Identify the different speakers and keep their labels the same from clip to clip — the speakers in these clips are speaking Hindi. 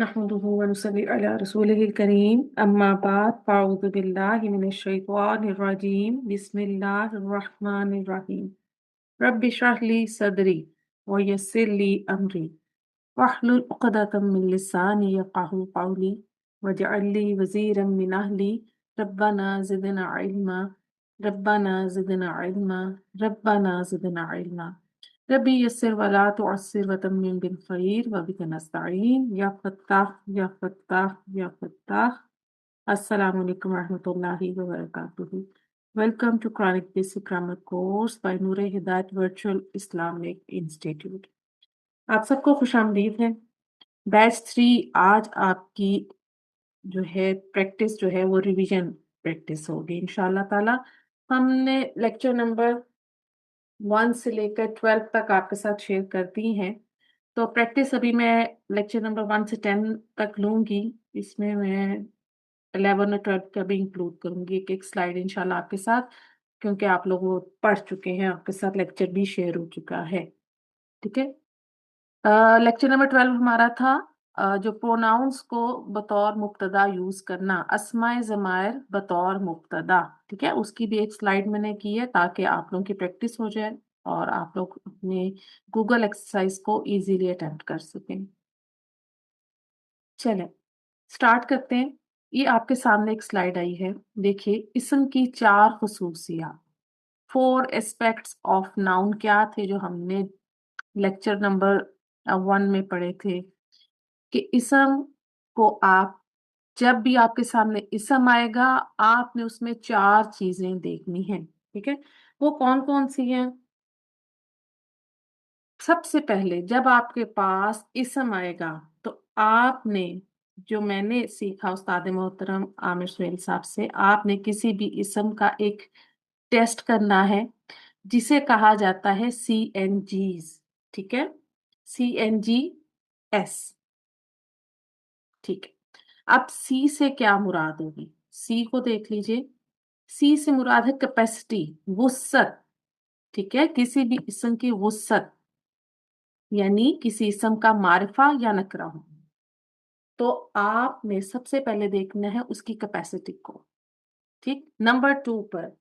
Speaker 1: नहमदुहु व नुसल्ली अला रसूलिहिल करीम अम्मा बाद फ़अऊज़ु बिल्लाहि मिनश शैतानिर रजीम बिस्मिल्लाहिर रहमानिर रहीम रब्बि इश्रह ली सदरी व यस्सिर ली अमरी वहलुल उक़दतम मिन लिसानी यफ़क़हू क़ौली वजअल ली वज़ीरम मिन अहली रब्बना ज़िदना इल्मा रब्बना ज़िदना इल्मा रब्बना ज़िदना इल्मा रब्बी यस्सिर वला तुअस्सिर वतम्मिम बिल खैर व बिका नस्तईन या फत्ताह या फत्ताह या फत्ताह। अस्सलामु अलैकुम रहमतुल्लाहि व बरकातुहू। Welcome to Quranic Basic Grammar Course by Noore Hidayat virtual Islamic institute. आप सबको खुशामदीद है। बैच 3 आज आपकी जो है प्रैक्टिस जो है वो रिवीजन प्रैक्टिस होगी इंशाल्लाह ताला। हमने लेक्चर नंबर 1 से लेकर 12 तक आपके साथ शेयर करती हैं। तो प्रैक्टिस अभी मैं लेक्चर नंबर 1 से 10 तक लूँगी। इसमें मैं 11 और 12 का भी इंक्लूड करूँगी एक-एक स्लाइड इंशाल्लाह आपके साथ, क्योंकि आप लोग वो पढ़ चुके हैं, आपके साथ लेक्चर भी शेयर हो चुका है। ठीक है? लेक्चर नंबर 12 हमारा था जो प्रोनाउंस को बतौर मुब्तदा यूज़ करना, अस्माए ज़मायर बतौर मुब्तदा, ठीक है? उसकी भी एक स्लाइड मैंने की है ताकि आप लोगों की प्रैक्टिस हो जाए और आप लोग अपने गूगल एक्सरसाइज को इजीली अटेम्प्ट कर सकें। चलें, स्टार्ट करते हैं। ये आपके सामने एक स्लाइड आई है। देखिए, इस्म की 4 ख़ुसूसियात, 4 एस्पेक्ट्स ऑफ नाउन क्या थे जो हमने लेक्चर नंबर 1 में पढ़े थे कि इस्म को आप जब भी आपके सामने इस्म आएगा, आपने उसमें 4 चीज़ें देखनी हैं, ठीक है? वो कौन-कौन सी हैं? सबसे पहले जब आपके पास इस्म आएगा, तो आपने जो मैंने सीखा उस्ताद मोहतरम आमिर सुहेल साहब से, आपने किसी भी इस्म का एक टेस्ट करना है, जिसे कहा जाता है सीएनजीज़, ठीक है? सीएनजीएस, ठीक है। अब सी से क्या मुराद होगी? सी को देख लीजिए। सी से मुराद है कैपेसिटी, वुसअत, ठीक है? किसी भी इस्म की वुसअत, यानी किसी इस्म का मारिफा या नकरा हो। तो आपने सबसे पहले देखना है उसकी कैपेसिटी को, ठीक? नंबर 2 पर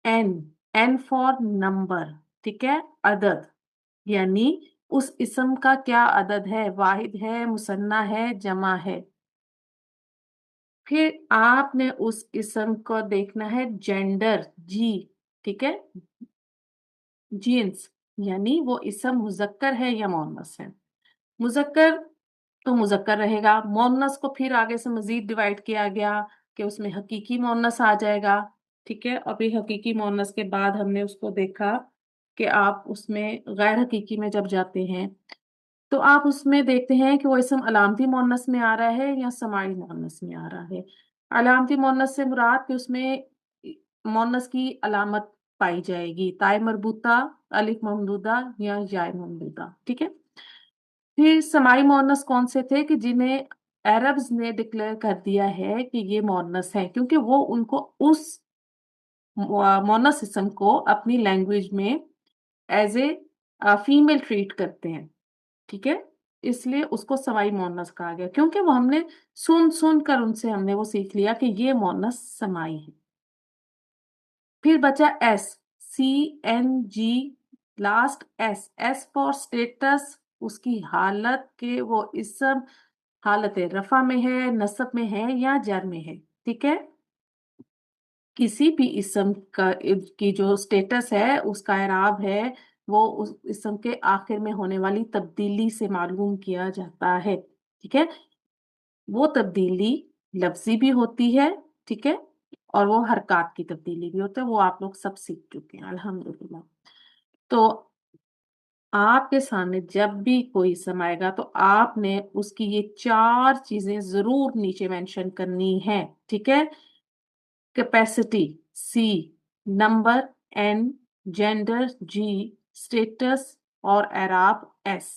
Speaker 1: एन, एन फॉर नंबर, ठीक है? अदद, यानी उस इस्म का क्या अदद है, वाहिद है, मुसन्ना है, जमा है। फिर आपने उस इस्म को देखना है जेंडर, जी, ठीक है? जीन्स, यानी वो इस्म मुज़क्कर है या मुअन्नस है। मुज़क्कर तो मुज़क्कर रहेगा, मुअन्नस को फिर आगे से मज़ीद डिवाइड किया गया कि उसमें हकीकी मुअन्नस आ जाएगा, ठीक है? अभी हकीकी मुअन्नस के बाद हमने उसको देखा कि आप उसमें गैर हकीकी में जब जाते हैं, तो आप उसमें देखते हैं कि वो इस्म अलामती मुअन्नस में आ रहा है या समाई मुअन्नस में आ रहा है। अलामती मुअन्नस से मुराद कि उसमें मुअन्नस की अलामत पाई जाएगी, ताए मरबूता, अलिफ ममदूदा या याए ममदूदा, ठीक है? फिर समाई मुअन्नस कौन से थे कि जिन्हें अरब्स ने डिक्लेयर कर दिया है कि ये मुअन्नस है, क्योंकि वो उनको उस मुअन्नस इस्म को अपनी लैंग्वेज में एज़ फीमेल ट्रीट करते हैं, ठीक है? इसलिए उसको सवाई मुअन्नस कहा गया, क्योंकि वो हमने सुन-सुन कर उनसे हमने वो सीख लिया कि ये मुअन्नस समाई है। फिर बचा S, CNG, last S, S for status, उसकी हालत के वो इस्म हालत रफ़ा में है, नस्ब में है या जर में है, ठीक है? किसी भी इस्म का की जो स्टेटस है, उसका एराब है, वो उस इस्म के आखिर में होने वाली तब्दीली से मालूम किया जाता है, ठीक है? वो तब्दीली लफ्ज़ी भी होती है, ठीक है? और वो हरकत की तब्दीली भी होता है, वो आप लोग सब सीख चुके हैं अल्हम्दुलिल्लाह। तो आपके सामने जब भी कोई इस्म आएगा, तो आपने उसकी ये 4 चीज़ें ज़रूर नीचे मेंशन करनी है, ठीक है? Capacity C, number N, gender G, status और एराब एस।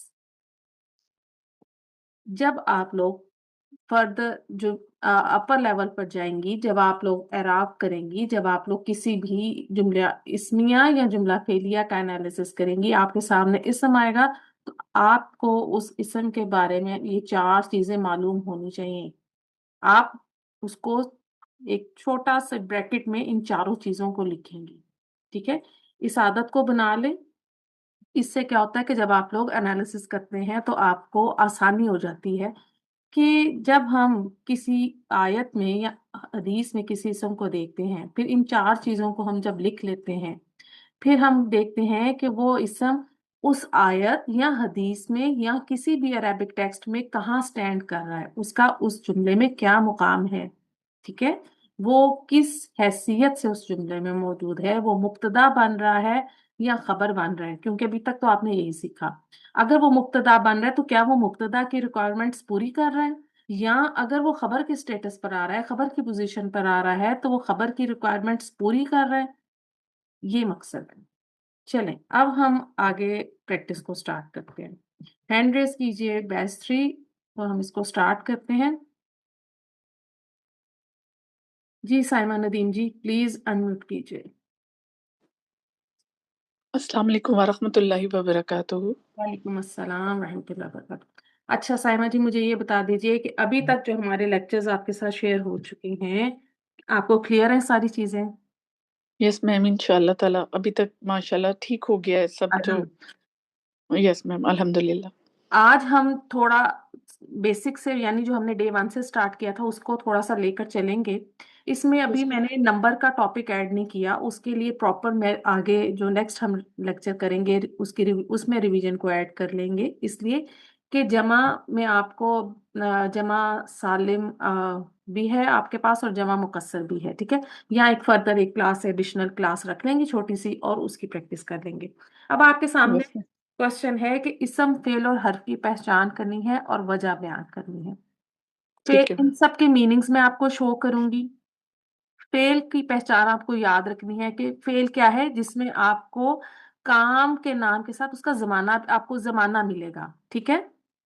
Speaker 1: जब आप लोग फर्दर जो अपर लेवल पर जाएंगी, जब आप लोग एराब करेंगी, जब आप लोग किसी भी जुमला इस्मिया या जुमला फेलिया का एनालिसिस करेंगी, आपके सामने इस्म आएगा, तो आपको उस इसम के बारे में ये चार चीजें मालूम होनी चाहिए। आप उसको एक छोटा सा ब्रैकेट में इन चारों चीजों को लिखेंगे। ठीक है, इस आदत को बना ले। इससे क्या होता है कि जब आप लोग एनालिसिस करते हैं तो आपको आसानी हो जाती है कि जब हम किसी आयत में या हदीस में किसी इसम को देखते हैं, फिर इन चार चीजों को हम जब लिख लेते हैं, फिर हम देखते हैं कि वो इसम उस आयत या हदीस में या किसी भी अरेबिक टेक्स्ट में कहाँ स्टैंड कर रहा है, उसका उस जुमले में क्या मुकाम है। ठीक है, वो किस हैसियत से उस जुमले में मौजूद है, वो मुब्तदा बन रहा है या खबर बन रहा है, क्योंकि अभी तक तो आपने यही सीखा। अगर वो मुब्तदा बन रहा है तो क्या वो मुब्तदा की रिक्वायरमेंट्स पूरी कर रहा है, या अगर वो खबर के स्टेटस पर आ रहा है, खबर की पोजीशन पर आ रहा है, तो वो खबर की रिक्वायरमेंट्स पूरी कर रहा है। ये मकसद है। चलें, अब हम आगे प्रैक्टिस को स्टार्ट करते हैं। हैंड रेस कीजिए बैच 3 और हम इसको स्टार्ट करते हैं। जी साइमा नदीम जी, प्लीज अनम्यूट कीजिए।
Speaker 2: अस्सलाम वालेकुम वरहमतुल्लाहि वबरकातुहू।
Speaker 1: वालेकुम अस्सलाम रहमतुल्लाहि वबरकातुहू। अच्छा साइमा जी, मुझे ये बता दीजिए कि अभी तक जो हमारे लेक्चर्स आपके साथ शेयर हो चुके हैं, आपको क्लियर है सारी चीजें?
Speaker 2: यस मैम, इंशाल्लाह ताला अभी तक माशाल्लाह ठीक हो गया है सब जो।
Speaker 1: अल्हम्दुलिल्लाह।
Speaker 2: यस मैम, अल्हम्दुलिल्लाह।
Speaker 1: आज हम थोड़ा बेसिक से, यानी जो हमने डे 1 से स्टार्ट किया था उसको थोड़ा सा लेकर चलेंगे। इसमें अभी
Speaker 2: यस मैम।
Speaker 1: मैंने नंबर का टॉपिक ऐड नहीं किया, उसके लिए प्रॉपर मैं आगे जो नेक्स्ट हम लेक्चर करेंगे उसमें रिवीजन को ऐड कर लेंगे, इसलिए कि जमा में आपको जमा सालिम भी है आपके पास और जमा मुकस्सर भी है। ठीक है, यहाँ एक फर्दर एक क्लास एडिशनल क्लास रख लेंगे छोटी सी और उसकी प्रैक्टिस कर लेंगे। अब आपके सामने
Speaker 2: यस मैम।
Speaker 1: क्वेश्चन है कि इसम फेल और हर्फ की पहचान करनी है और वजह बयान करनी है। फेल
Speaker 2: ठीक है
Speaker 1: इन
Speaker 2: मैम।
Speaker 1: सब के मीनिंग्स मैं आपको शो करूंगी। फेल की पहचान आपको याद रखनी है कि फेल क्या है, जिसमें आपको काम के नाम के साथ उसका जमाना, आपको जमाना मिलेगा। ठीक है,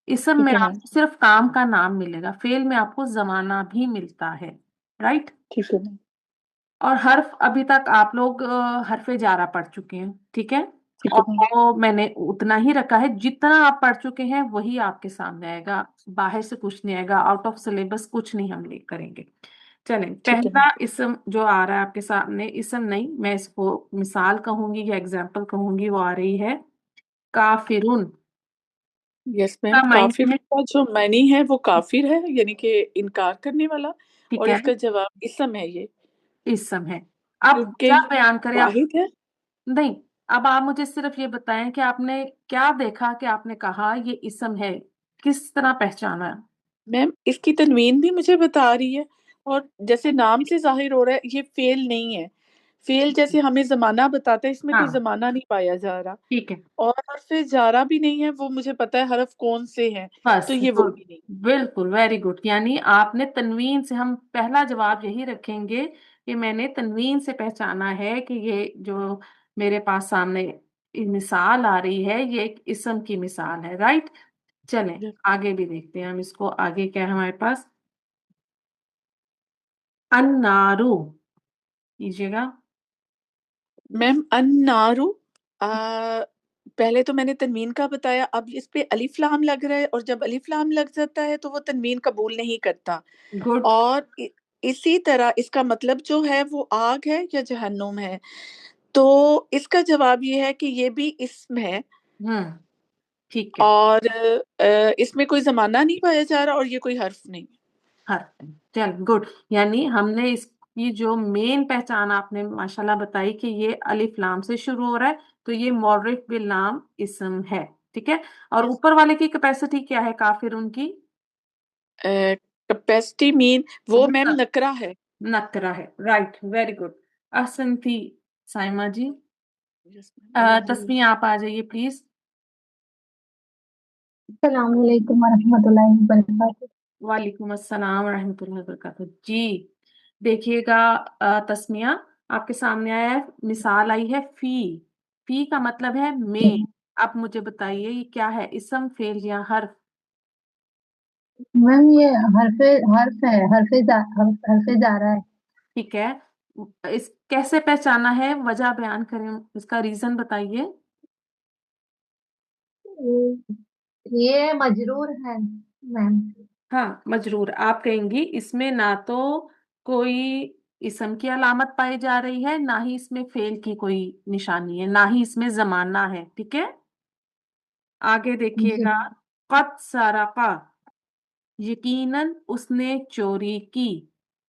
Speaker 1: इसम में
Speaker 2: ठीक है मैम।
Speaker 1: आपको सिर्फ काम का नाम मिलेगा, फेल में आपको जमाना भी मिलता है। राइट।
Speaker 2: ठीक है मैम।
Speaker 1: और हर्फ अभी तक आप लोग हरफे जारा पढ़ चुके हैं। ठीक है,
Speaker 2: ठीक
Speaker 1: और
Speaker 2: है मैम।
Speaker 1: वो मैंने उतना ही रखा है जितना आप पढ़ चुके हैं वही आपके सामने आएगा, बाहर से कुछ नहीं आएगा, आउट ऑफ सिलेबस कुछ नहीं हम ले करेंगे। चलें,
Speaker 2: ठीक है मैम।
Speaker 1: पहला इसम जो आ रहा है आपके सामने, इसम नहीं मैं इसको मिसाल कहूंगी या एग्जाम्पल कहूंगी, वो आ रही है काफिरुन।
Speaker 2: यस मैम,
Speaker 1: का माइंड
Speaker 2: काफिर
Speaker 1: में।
Speaker 2: का जो मैनी है वो काफिर है, यानी कि इनकार करने वाला।
Speaker 1: ठीक
Speaker 2: और
Speaker 1: है,
Speaker 2: इसका जवाब इसम है ये,
Speaker 1: इसम है। अब
Speaker 2: क्योंकि
Speaker 1: क्या बयान करें आप?
Speaker 2: वाहिद है।
Speaker 1: नहीं, अब आप मुझे सिर्फ ये बताएं कि आपने क्या देखा कि आपने कहा ये इसम है, किस तरह पहचाना?
Speaker 2: मैम, इसकी तनवीन भी मुझे बता रही है, और जैसे नाम से जाहिर हो रहा है ये फेल नहीं है। फेल जैसे हमें जमाना बताता है, इसमें कोई
Speaker 1: हाँ,
Speaker 2: जमाना नहीं पाया जा रहा।
Speaker 1: ठीक है।
Speaker 2: और हर्फ जारा भी नहीं है, वो मुझे पता है हरफ कौन से हैं। तो
Speaker 1: बस
Speaker 2: ये वो
Speaker 1: गुड,
Speaker 2: भी नहीं।
Speaker 1: बिल्कुल वेरी गुड। यानी आपने तनवीन से, हम पहला जवाब यही रखेंगे कि मैंने तनवीन से पहचाना है कि ये जो मेरे पास सामने मिसाल आ रही है ये एक इसम की मिसाल है। राइट। चलें,
Speaker 2: Yes.
Speaker 1: आगे भी देखते हैं हम इसको, आगे क्या है हमारे पास। अन्नारू कीजिएगा।
Speaker 2: मैम, अन्नारु। आ, पहले तो मैंने तनवीन का बताया, अब इस पे अलिफ लाम लग रहा है, और जब अलिफ लाम लग जाता है तो वो तनवीन कबूल नहीं करता।
Speaker 1: गुड।
Speaker 2: और इसी तरह इसका मतलब जो है वो आग है या जहन्नुम है। तो इसका जवाब ये है कि ये भी इसम है।
Speaker 1: हम्म, ठीक है।
Speaker 2: और इसमें कोई जमाना नहीं पाया जा रहा, और ये कोई हर्फ नहीं।
Speaker 1: हाँ, चल गुड। यानी हमने इसकी जो मेन पहचान आपने माशाल्लाह बताई कि ये अलिफ लाम से शुरू हो रहा है, तो ये मौरिफ बिल नाम इसम है। ठीक है, और
Speaker 2: यस।
Speaker 1: ऊपर वाले की कैपेसिटी क्या है काफिर उनकी?
Speaker 2: कैपेसिटी मीन वो
Speaker 1: वो
Speaker 2: मैम नकरा है।
Speaker 1: नकरा है। Right, very good. अहसन थी साइमा जी।
Speaker 2: यस मैम, अल्हम्दुलिल्लाह।
Speaker 1: तस्मीया आप आ जाइए प्लीज।
Speaker 3: अस्सलाम वालेकुम वरहमतुल्लाहि वबरकातुहू।
Speaker 1: वालेकुम अस्सलाम रहमतुल्लाहि वबरकातुहू जी। देखिएगा तस्मिया, आपके सामने आया है, मिसाल आई है फी। फी का मतलब है में। अब मुझे बताइए ये क्या है, इसम फेल या हर्फ?
Speaker 3: मैम ये हर्फ है, हर्फे जा रहा है।
Speaker 1: ठीक है, इस कैसे पहचाना है, वजह बयान करें, इसका रीजन बताइए।
Speaker 3: ये मजरूर है मैम।
Speaker 1: हाँ, मजरूर आप कहेंगी। इसमें ना तो कोई इसम की अलामत पाई जा रही है, ना ही इसमें फेल की कोई निशानी है, ना ही इसमें जमाना है। ठीक है, आगे
Speaker 3: जी।
Speaker 1: देखिएगा। कद सरका, यकीनन उसने चोरी की।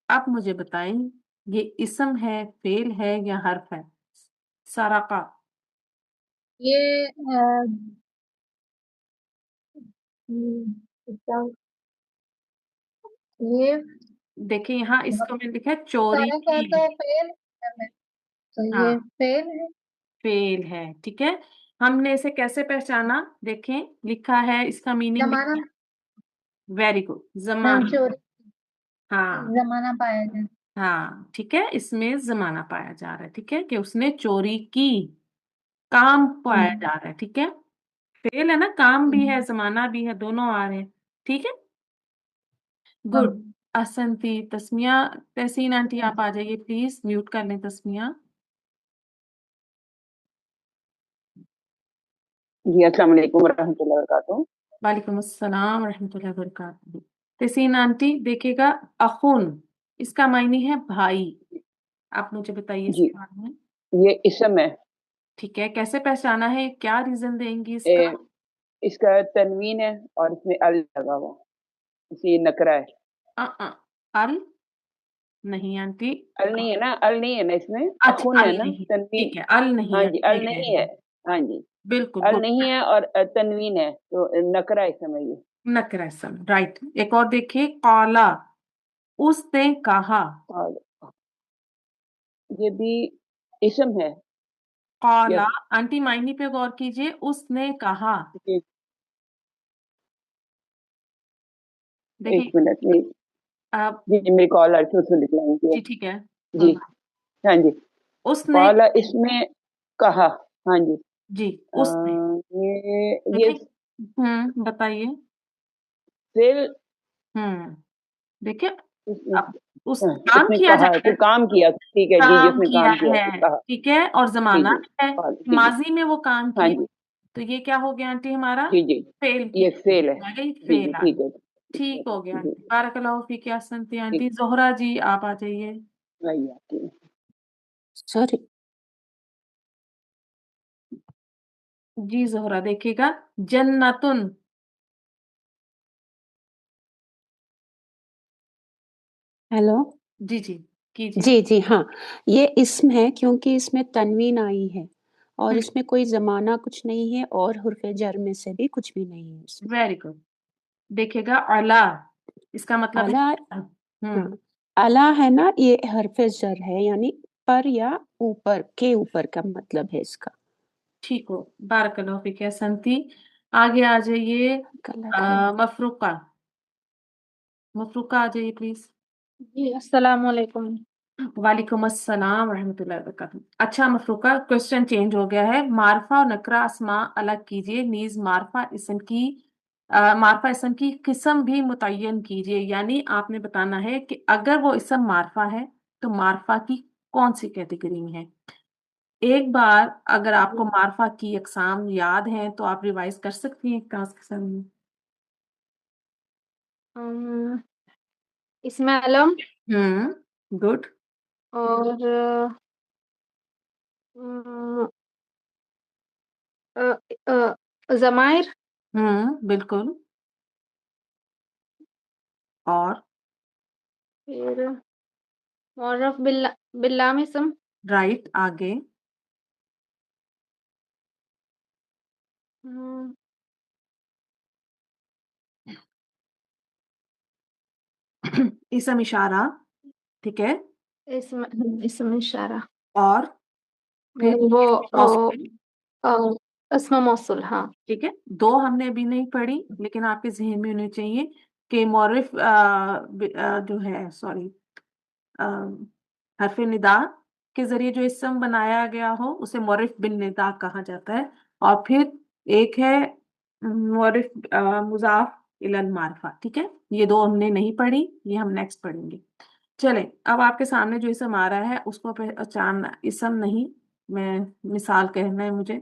Speaker 1: आप मुझे बताएं, ये इसम है, फेल है या हर्फ है? सरका।
Speaker 3: ये इसका ये
Speaker 1: देखिए यहाँ इसको मैंने लिखा है चोरी
Speaker 3: सारा का
Speaker 1: की।
Speaker 3: तो फेल है, तो ये
Speaker 1: हाँ,
Speaker 3: फेल है।
Speaker 1: फेल है। ठीक है, हमने इसे कैसे पहचाना? देखें, लिखा है, इसका मीनिंग
Speaker 3: जमाना।
Speaker 1: लिखा। वेरी गुड,
Speaker 3: मैम
Speaker 1: जमाना।
Speaker 3: चोरी,
Speaker 1: हाँ,
Speaker 3: जमाना पाया जाए।
Speaker 1: हाँ, ठीक है, इसमें जमाना पाया जा रहा है। ठीक है, कि उसने चोरी की, काम पाया
Speaker 3: हम्म,
Speaker 1: जा रहा है। ठीक है, फेल है ना, काम भी है,
Speaker 3: हम्म,
Speaker 1: जमाना भी है, दोनों आ रहे हैं। ठीक है,
Speaker 3: हाँ।
Speaker 1: गुड। असंती, तस्मिया, तहसीन आंटी आप आ जाइए प्लीज, म्यूट कर लें तस्मिया।
Speaker 4: जी अस्सलाम वालेकुम रहमतुल्लाहि व बरकातहू।
Speaker 1: वालेकुम अस्सलाम रहमतुल्लाहि व बरकातहू। तहसीन आंटी देखिएगा, अखुन, इसका मायने है भाई। आप मुझे बताइए
Speaker 4: जी
Speaker 1: इसके बारे में।
Speaker 4: ये इसम है।
Speaker 1: ठीक है, कैसे पहचाना है, क्या रीजन देंगी इसका?
Speaker 4: ए, इसका तनवीन है और इसमें अल लगा हुआ, इसलिए नकरा है।
Speaker 1: अ, अ, अल नहीं आंटी।
Speaker 4: अल नहीं है ना, अल नहीं है ना इसमें,
Speaker 1: अच्छा,
Speaker 4: अखुन
Speaker 1: अल
Speaker 4: है ना
Speaker 1: नहीं,
Speaker 4: तनवीन।
Speaker 1: ठीक है, अल नहीं
Speaker 4: हाँ
Speaker 1: है,
Speaker 4: जी
Speaker 1: सही
Speaker 4: अल
Speaker 1: कह
Speaker 4: नहीं
Speaker 1: रही
Speaker 4: है।
Speaker 1: हैं।
Speaker 4: हाँ जी
Speaker 1: बिल्कुल
Speaker 4: अल
Speaker 1: गुड।
Speaker 4: नहीं है और तनवीन है तो नकरा इसम है ये।
Speaker 1: नकरसम, राइट। एक और देखिए, काला, उसने कहा।
Speaker 4: और ये भी इसम है।
Speaker 1: काला,
Speaker 4: यस।
Speaker 1: आंटी मायनी पे गौर कीजिए, उसने कहा।
Speaker 4: जी, एक
Speaker 1: देखिए,
Speaker 4: मिनट में।
Speaker 1: अब
Speaker 4: जी मेरी कॉल आई थी उसमें लिखलाएंगे।
Speaker 1: जी ठीक है।
Speaker 4: जी हाँ जी।
Speaker 1: उसने,
Speaker 4: कॉल इसमें कहा। हाँ जी।
Speaker 1: जी,
Speaker 4: अ,
Speaker 1: उसने,
Speaker 4: ये
Speaker 1: देखिए, बताइए।
Speaker 4: फिर
Speaker 1: हम्म, देखिए,
Speaker 4: इसने
Speaker 1: अब उस काम
Speaker 4: इसने
Speaker 1: किया जा
Speaker 4: कहा है
Speaker 1: रहा
Speaker 4: कि
Speaker 1: है,
Speaker 4: काम किया, ठीक है जी
Speaker 1: काम
Speaker 4: जिसने
Speaker 1: किया
Speaker 4: काम किया
Speaker 1: है,
Speaker 4: तो कहा।
Speaker 1: ठीक है, और
Speaker 4: जी
Speaker 1: जमाना
Speaker 4: जी
Speaker 1: भी है,
Speaker 4: ठीक है।
Speaker 1: माजी में वो काम
Speaker 4: हाँ
Speaker 1: किया।
Speaker 4: जी।
Speaker 1: तो ये क्या हो गया आंटी हमारा?
Speaker 4: जी जी
Speaker 1: फेल की
Speaker 4: ये फेल है।
Speaker 1: आ गई,
Speaker 4: जी जी
Speaker 1: फेल आ गई।
Speaker 4: ठीक है।
Speaker 1: ठीक हो गया
Speaker 4: जी
Speaker 1: आंटी, बारकल्लाहु फीक या हसनती
Speaker 4: ठीक।
Speaker 1: आंटी। जोहरा जी आप आ जाइए।
Speaker 4: वही आपकी।
Speaker 2: सॉरी।
Speaker 1: जी जोहरा देखिएगा, जन्नतुन।
Speaker 5: हेलो।
Speaker 1: जी जी, कीजिए।
Speaker 5: जी जी हाँ, ये इस्म है क्योंकि इसमें तनवीन आई है और इसमें कोई ज़माना कुछ नहीं है और हुर्फ़े जर में से भी कुछ भी नहीं है इसमें।
Speaker 1: Very good. देखिएगा, अला, इसका मतलब
Speaker 5: अला,
Speaker 1: है।
Speaker 5: हाँ, अला है ना, ये हर्फ़े जर है यानी पर या ऊपर, के ऊपर का मतलब है इसका।
Speaker 1: ठीक हो, बारकल्लाहु फीक या हसनती। आगे आ जाइए।
Speaker 5: गला खराब।
Speaker 1: मफरूका, मफरूका आ जाइए प्लीज।
Speaker 6: जी अस्सलाम वालेकुम।
Speaker 1: वालेकुम अस्सलाम रहमतुल्लाहि व बरकातहू। अच्छा मफरूका, क्वेश्चन चेंज हो गया है। मारफा और नकरा अस्मा अलग कीजिए, नीज मारफा इसम की किस्म भी मुतय्यन कीजिए। यानी आपने बताना है कि अगर वो इसम मारफा है तो मारफा की कौन सी कैटेगरी में है। एक बार अगर आपको मारफा की अकसाम याद है तो आप रिवाइज कर सकती हैं क्लास के सामने।
Speaker 6: अम, इसमें अलम
Speaker 1: गुड।
Speaker 6: और अम, जमायर,
Speaker 1: बिल्कुल। और
Speaker 6: फिर मुअर्रफ बिल्लाम इसम,
Speaker 1: राइट, आगे।
Speaker 6: अम,
Speaker 1: इसम इशारा, ठीक है।
Speaker 6: इसम इसम इशारा,
Speaker 1: और फिर
Speaker 6: वो
Speaker 1: मौसूल,
Speaker 6: अस्मा मौसूल। हाँ।
Speaker 1: ठीक है। दो हमने अभी नहीं पढ़ी, लेकिन आपके जहन में होनी चाहिए कि मौरिफ जो है, सॉरी, हरफ निदा के जरिए जो इसम बनाया गया हो उसे मौरिफ बिन निदा कहा जाता है। और फिर एक है मौरिफ मुजाफ इलल मारफा। ठीक है, ये दो हमने नहीं पढ़ी, ये हम नेक्स्ट पढ़ेंगे। चलें, अब आपके सामने जो इसम आ रहा है उसको पहचानना, इसम नहीं, मैं मिसाल कहना है मुझे।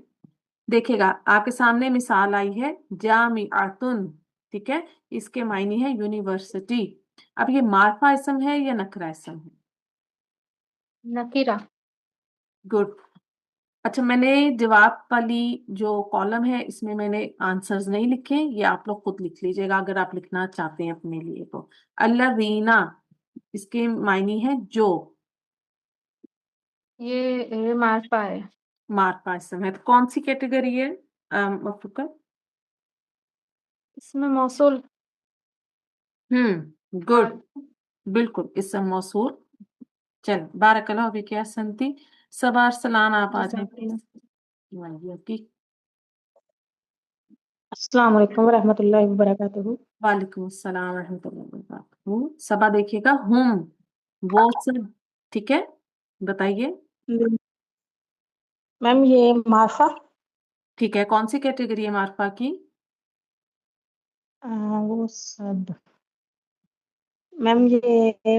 Speaker 1: देखिएगा आपके सामने मिसाल आई है जामिअतुन, ठीक है, इसके मायने है यूनिवर्सिटी। अब ये मार्फा इसम है या नकरा इसम है?
Speaker 6: नकीरा।
Speaker 1: गुड। अच्छा, मैंने जवाब वाली जो कॉलम है इसमें मैंने आंसर्स नहीं लिखे, ये आप लोग खुद लिख लीजिएगा अगर आप लिखना चाहते हैं अपने लिए तो। अल्लज़ीना इसके मायने है जो,
Speaker 6: ये मार्फा है।
Speaker 1: मार्फा इसम है, तो कौन सी कैटेगरी है मफरूका?
Speaker 6: इसमें मौसूल।
Speaker 1: गुड, बिल्कुल इसम मौसूल। चल बारकल्लाहु फिक या संती। सबार सलान आप आ जाए प्लीज।
Speaker 7: अस्सलाम वालेकुम रहमतुल्लाहि व बरकातुहू।
Speaker 1: वालेकुम अस्सलाम रहमतुल्लाहि व बरकातुहू। सबा देखिएगा हुम, वो सब, ठीक है, बताइए।
Speaker 7: मैम ये मार्फा।
Speaker 1: ठीक है, कौन सी कैटेगरी है मार्फा की?
Speaker 7: वो सब मैम ये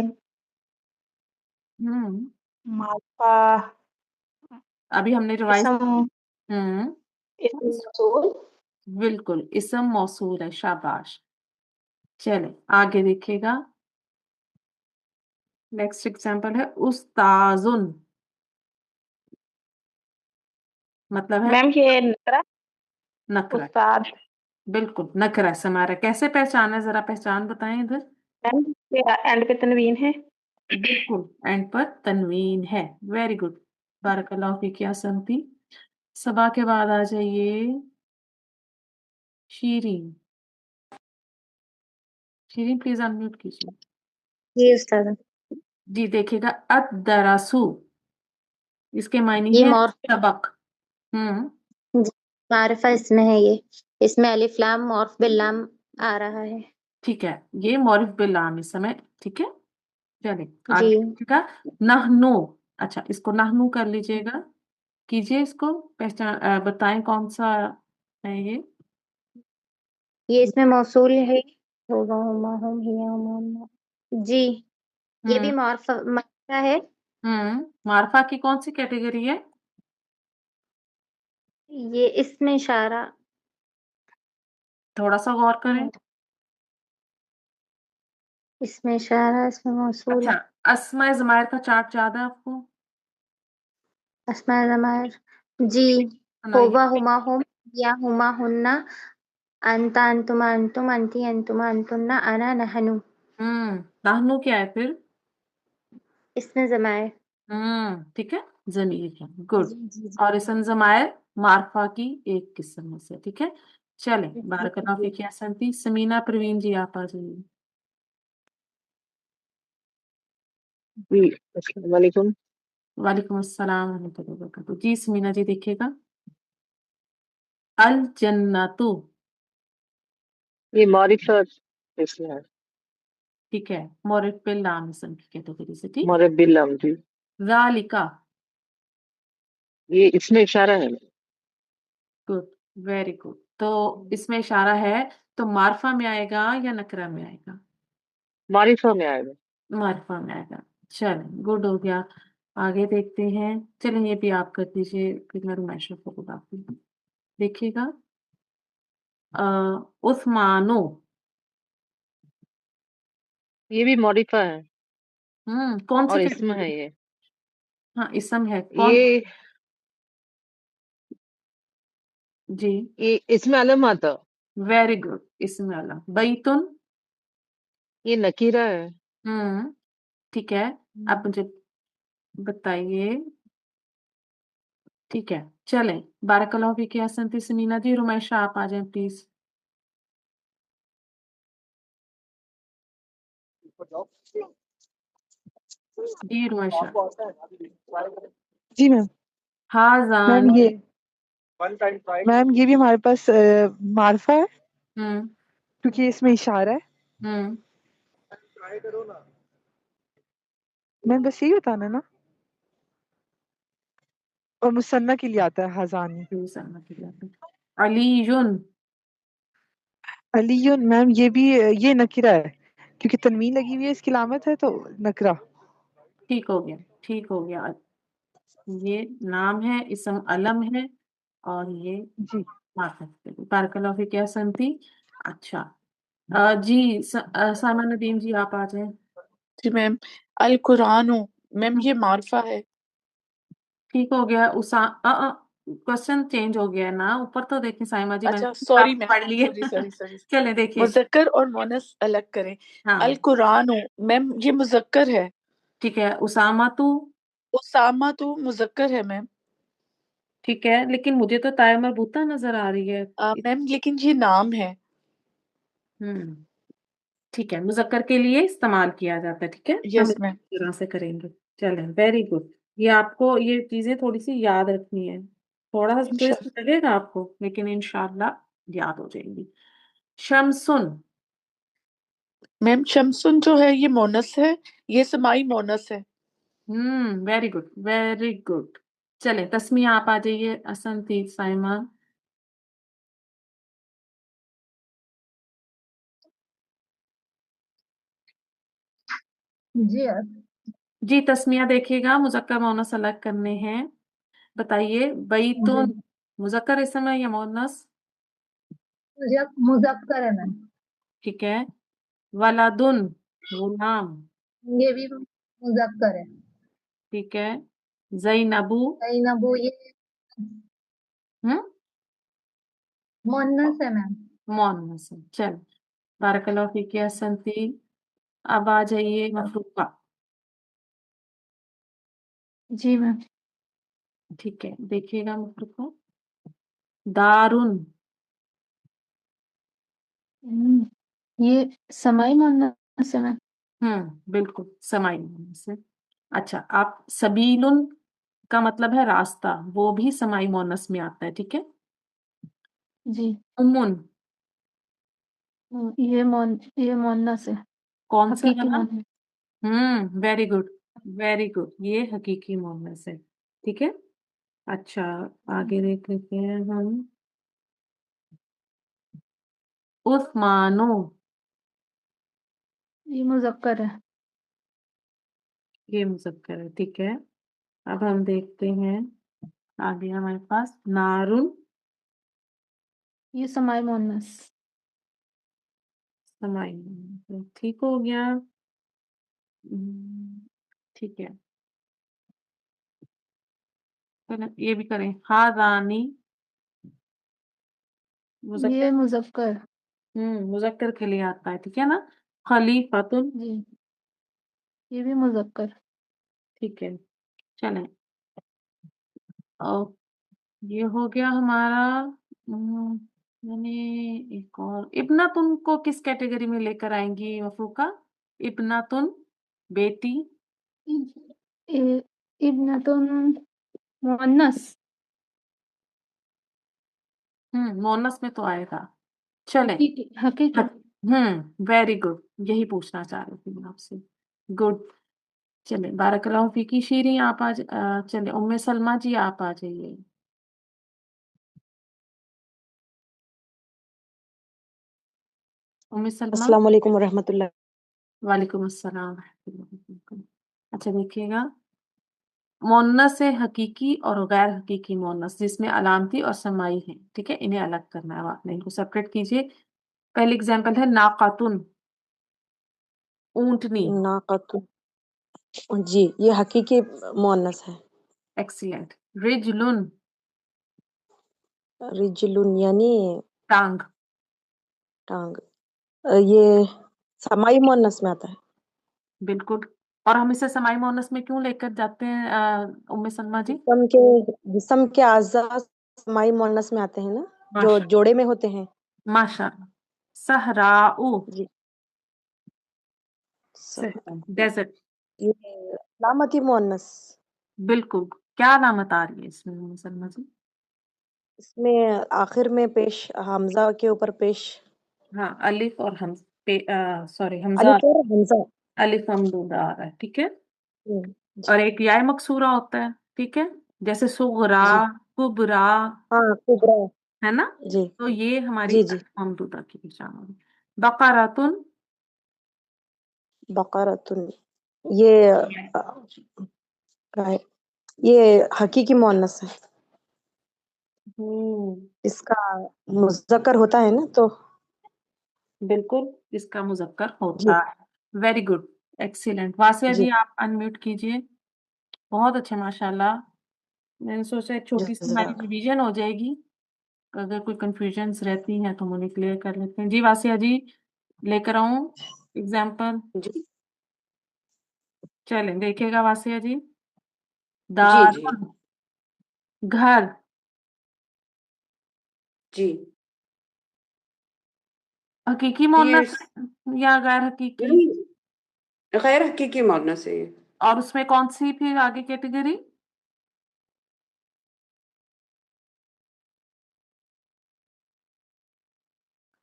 Speaker 1: हम्म
Speaker 7: मार्फा
Speaker 1: अभी हमने रिवाइज।
Speaker 7: इसम
Speaker 1: हम्म
Speaker 7: इसम मौसूल।
Speaker 1: बिल्कुल इसम मौसूल है, शाबाश। चले आगे देखिएगा, नेक्स्ट एग्जांपल है उस्ताजुन, मतलब है
Speaker 7: मैम ये नकरा
Speaker 1: नकरा।
Speaker 7: उस्ताद।
Speaker 1: बिल्कुल नकरा समारा, कैसे पहचाना है, जरा पहचान बताएं इधर।
Speaker 7: मैम ये एंड पे तनवीन है।
Speaker 1: बिल्कुल एंड पर तनवीन है, वेरी गुड, बारकल्लाहु फीक या संती। सबा के बाद आ जाइए शीरीन। शीरीन प्लीज अनम्यूट कीजिए।
Speaker 8: जी उस्ताद।
Speaker 1: जी देखिएगा अद दरासू, इसके मायने
Speaker 8: ये
Speaker 1: है
Speaker 8: मॉर्फ
Speaker 1: सबक। हम्म
Speaker 8: जी, मारिफा इसमें है ये। इसमें अलिफ लाम मॉर्फ बिल लाम आ रहा है।
Speaker 1: ठीक है, ये मौरिफ बिलाम इस समय, ठीक है। चलिए
Speaker 8: जी
Speaker 1: आगे देखिएगा नहनु। अच्छा, इसको नहनु कर लीजिएगा, कीजिए इसको पहचान, बताएं कौन सा है
Speaker 8: ये इसमें मौसूल है। होगा हुमा हुम हिया हुमा हुमा। जी ये भी
Speaker 1: हम्म
Speaker 8: मारिफा है।
Speaker 1: मार्फा की कौन सी कैटेगरी है?
Speaker 8: ये इसमें इशारा।
Speaker 1: थोड़ा सा गौर करें।
Speaker 8: इसमें इशारा इसमें मौसूल।
Speaker 1: अच्छा, अस्मा जमायर का चार्ट याद है आपको?
Speaker 8: अस्मा ज़मायर। जी
Speaker 1: सुनाइए।
Speaker 8: होगा हुमा हुम या हुमा हुन्ना। अंता अंतुमा अंतुम अंती अंतुमा अंतुन्ना अना नहनु।
Speaker 1: नाहनु क्या है फिर?
Speaker 8: इसमें ज़मायर।
Speaker 1: ठीक है, जमीर है, गुड।
Speaker 8: जी जी जी
Speaker 1: और इसम जमायर मार्फा की एक किस्म में से, ठीक है। चले
Speaker 8: जी
Speaker 1: बारकल्लाहु
Speaker 8: जी।
Speaker 1: फीक या संती। समीना प्रवीण जी आप आ जाइए।
Speaker 9: जी अस्सलाम वालेकुम।
Speaker 1: वालेकुम अस्सलाम रहमतुल्लाहि व बरकातुहू। जी समीना जी देखिएगा अल जन्नतु,
Speaker 9: ये मारिफा इसमें है।
Speaker 1: ठीक है, मोरिफ बिल लाम इसम की कैटेगरी से, ठीक।
Speaker 9: मोरे बिल्लम जी,
Speaker 1: जालिका,
Speaker 9: ये इसमें इशारा है।
Speaker 1: Good, very good. तो इसमें इशारा है, तो मार्फा में आएगा या नकरा में आएगा?
Speaker 9: मारिफा में आएगा।
Speaker 1: मार्फा में आएगा। चलें, गुड हो गया। आगे देखते हैं, चलें ये भी आप कर दीजिए, फिर मैं रुमैशा को बताती हूँ। देखिएगा उस्मानो।
Speaker 9: ये भी मारिफा है
Speaker 1: कौन सी
Speaker 9: और इसमें है
Speaker 1: कैटेगरी?
Speaker 9: ये।
Speaker 1: हाँ इसम है, कौन?
Speaker 9: ये
Speaker 1: जी
Speaker 9: ये इसमें अलम आता।
Speaker 1: वेरी गुड, इसमें अला बैतुन।
Speaker 9: ये नकीरा है।
Speaker 1: ठीक है, आप मुझे बताइए। ठीक है, चलें बारकल्लाहु फीक या हसनती समीना जी। रुमैशा आप आ जाएं प्लीज। जी रुमैशा।
Speaker 2: जी मैम।
Speaker 1: हाजान।
Speaker 2: मैम ये मैम ये भी हमारे पास मार्फा है
Speaker 1: हम्म
Speaker 2: क्योंकि इसमें इशारा है।
Speaker 1: हम्म
Speaker 2: मैम बस यही बताना ना। और मुसन्ना के लिए आता है हजानी।
Speaker 1: अलीयुन।
Speaker 2: अलीयुन मैम ये भी ये नकिरा है क्योंकि तनवीन लगी हुई है, इसकी लामत है तो नकरा।
Speaker 1: ठीक हो गया, ठीक हो गया। ये नाम है, इसम अलम है, और ये
Speaker 2: जी
Speaker 1: बारकल्लाह फीक या संती। अच्छा जी सामा नदीम जी आप आ जाए।
Speaker 2: जी मैम। अल कुरान मैम ये मार्फा है।
Speaker 1: ठीक हो गया। उसा क्वेश्चन चेंज हो गया ना, ऊपर तो देखिए साइमा जी मैंने
Speaker 2: अच्छा सॉरी
Speaker 1: आप
Speaker 2: मैम,
Speaker 1: पढ़ लिए।
Speaker 2: Sorry sorry sorry.
Speaker 1: चले देखिए।
Speaker 2: मुजक्कर और मोनस अलग करें। अल
Speaker 1: हाँ
Speaker 2: कुरान मैम ये मुजक्कर है।
Speaker 1: ठीक है। उसामा तू।
Speaker 2: उसामा तो मुजक्कर है मैम।
Speaker 1: ठीक है, लेकिन मुझे तो ताया मरबूता नजर आ रही है।
Speaker 2: मैम लेकिन ये नाम है।
Speaker 1: हम्म ठीक है, मुजक्कर के लिए इस्तेमाल किया जाता है। ठीक है, हम
Speaker 2: यस
Speaker 1: इस
Speaker 2: मैम।
Speaker 1: तरह से करेंगे। चलें, वेरी गुड। ये आपको ये चीजें थोड़ी सी याद रखनी है। थोड़ा सा ट्विस्ट
Speaker 2: इंशाल्लाह।
Speaker 1: लगेगा आपको, लेकिन इंशाल्लाह याद हो जाएंगी। शमसुन।
Speaker 2: मैम शमसुन जो है ये मोनस है, ये समाई मोनस है।
Speaker 1: Very good very good. चले तस्मिया आप आ जाइए। असंती साइमा।
Speaker 3: जी
Speaker 1: जी तस्मिया देखिएगा, मुजक्कर मुअन्नस अलग करने हैं। बताइए,
Speaker 3: जी
Speaker 1: बैतुन मुजक्कर इसम है या मुअन्नस?
Speaker 3: मुजफ्फर है मैम।
Speaker 1: ठीक है। वलादुन गुलाम।
Speaker 3: ये भी मुजफ्फर है।
Speaker 1: ठीक है। जैनबू।
Speaker 3: जैनबू ये
Speaker 1: हम्म
Speaker 3: मुअन्नस है मैम।
Speaker 1: मुअन्नस है। चल, बारकल्लाहु फीक या संती। अब आ जाइए मफरूका।
Speaker 6: जी मैम।
Speaker 1: ठीक है, देखिएगा मफरूका। दारुन।
Speaker 6: ये समाई मुअन्नस है मैम।
Speaker 1: बिल्कुल समाई मुअन्नस है। अच्छा, आप सबीलुन का मतलब है रास्ता, वो भी समाई मुअन्नस में आता है। ठीक है।
Speaker 6: जी।
Speaker 1: उम्मुन।
Speaker 6: ये मुअन्नस है।
Speaker 1: कौन सी
Speaker 6: हकीकी
Speaker 1: यहाँ?
Speaker 6: मुअन्नस।
Speaker 1: वेरी गुड वेरी गुड, ये हकीकी मुअन्नस है। ठीक है। अच्छा, आगे देख लेते हैं हम। उस्मानो।
Speaker 6: ये मुजक्कर है।
Speaker 1: ये मुजक्कर है। ठीक है। अब हम देखते हैं आगे हमारे पास नारुन।
Speaker 6: ये समाई मुअन्नस।
Speaker 1: समाई। ठीक हो गया। ठीक है, चलो ये भी करें। हादानी मुजक्कर।
Speaker 6: ये मुजक्कर।
Speaker 1: मुजक्कर के लिए आता है। ठीक है ना। खलीफतुन।
Speaker 6: जी। ये भी मुजक्कर।
Speaker 1: ठीक है। चलें, और ये हो गया हमारा। मैंने एक और इब्नातुन को किस कैटेगरी में लेकर आएंगी मफरूका? इब्नातुन बेटी।
Speaker 6: इब्नतुन मुअन्नस।
Speaker 1: मोनस में तो आएगा। चले।
Speaker 6: हकीकी हकीकी।
Speaker 1: वेरी गुड, यही पूछना चाह रही थी मैं आपसे। गुड। चले, बारकल्लाहु फीकी शीरी आप चले उम्मे सलमा जी आप आ जाइए। उम्मे सलमा।
Speaker 10: अस्सलाम वालेकुम रहमतुल्लाह।
Speaker 1: वालेकुम अस्सलाम। अच्छा देखिएगा, मोन्नस है हकीकी और गैर हकीकी मोन्नस, जिसमें अलामती और समाई है। ठीक है, इन्हें अलग करना है आपने, इनको सेपरेट कीजिए। पहले एग्जाम्पल है नाकातुन, ऊंटनी।
Speaker 10: नाक़तुन जी ये हकीकी मुअन्नस है।
Speaker 1: एक्सीलेंट। रिजलुन
Speaker 10: रिजलुन यानी
Speaker 1: टांग।
Speaker 10: टांग। ये समाई मुअन्नस में आता है।
Speaker 1: बिल्कुल। और हम इसे समाई मोनस में क्यों लेकर जाते हैं उम्मे सलमा जी?
Speaker 10: जिस्म के आज़ा समाई मुअन्नस में आते हैं ना, जो
Speaker 1: माशा
Speaker 10: जोड़े में होते हैं।
Speaker 1: माशाअल्लाह। सहराऊ
Speaker 10: जी सह
Speaker 1: डेजर्ट।
Speaker 10: ये अलामती मुअन्नस।
Speaker 1: बिल्कुल। क्या अलामत आ रही है इसमें उम्मे सलमा जी?
Speaker 10: इसमें आखिर में पेश हमजा के ऊपर पेश
Speaker 1: हाँ, अलिफ और हम सॉरी हमजा।
Speaker 10: अलिफ और हमजा।
Speaker 1: अलिफ हमदूदा आ रहा है। ठीक है।
Speaker 10: जी
Speaker 1: और एक याय मकसूरा होता है। ठीक है, जैसे सुगरा,
Speaker 10: जी
Speaker 1: कुबरा,
Speaker 10: हाँ कुबरा।
Speaker 1: है ना।
Speaker 10: जी
Speaker 1: तो ये हमारी
Speaker 10: जी जी
Speaker 1: अलिफ ममदूदा की पहचान होगी। बकरातुन।
Speaker 10: बकरतुन ये क्या है? ये हकीकी मुअन्नस है। इसका मुज़क्कर होता है ना, तो
Speaker 1: बिल्कुल इसका मुज़क्कर
Speaker 10: जी,
Speaker 1: होता है। Very good, excellent. वासिया
Speaker 10: जी,
Speaker 1: जी आप अनम्यूट कीजिए। बहुत अच्छे माशाल्लाह। मैंने सोचा एक छोटी-सी हमारी
Speaker 10: जज़ाक
Speaker 1: रिवीजन हो जाएगी। अगर कोई कन्फ्यूजन्स रहती हैं तो हम उन्हें क्लियर कर लेते हैं। जी वासिया जी, लेकर आऊँ एग्ज़ाम्पल?
Speaker 10: जी,
Speaker 1: चलें देखिएगा वासिया जी।
Speaker 11: जी, जी,
Speaker 1: दारुन, घर,
Speaker 11: जी।
Speaker 1: हकीकी
Speaker 11: ये
Speaker 1: मुअन्नस या गैर हकीकी?
Speaker 11: नहीं, गैर हकीकी मुअन्नस है ये।
Speaker 1: और उसमें कौन-सी फिर आगे कैटेगरी?